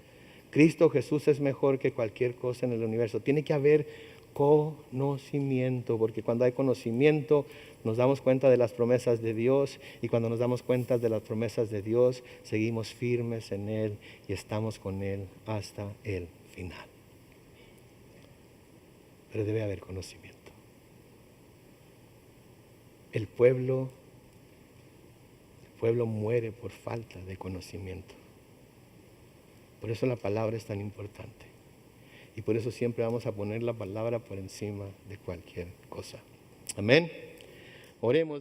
Cristo Jesús es mejor que cualquier cosa en el universo. Tiene que haber conocimiento, porque cuando hay conocimiento nos damos cuenta de las promesas de Dios, y cuando nos damos cuenta de las promesas de Dios, seguimos firmes en Él y estamos con Él hasta el final. Pero debe haber conocimiento. El pueblo muere por falta de conocimiento. Por eso la palabra es tan importante. Y por eso siempre vamos a poner la palabra por encima de cualquier cosa. Amén. Oremos.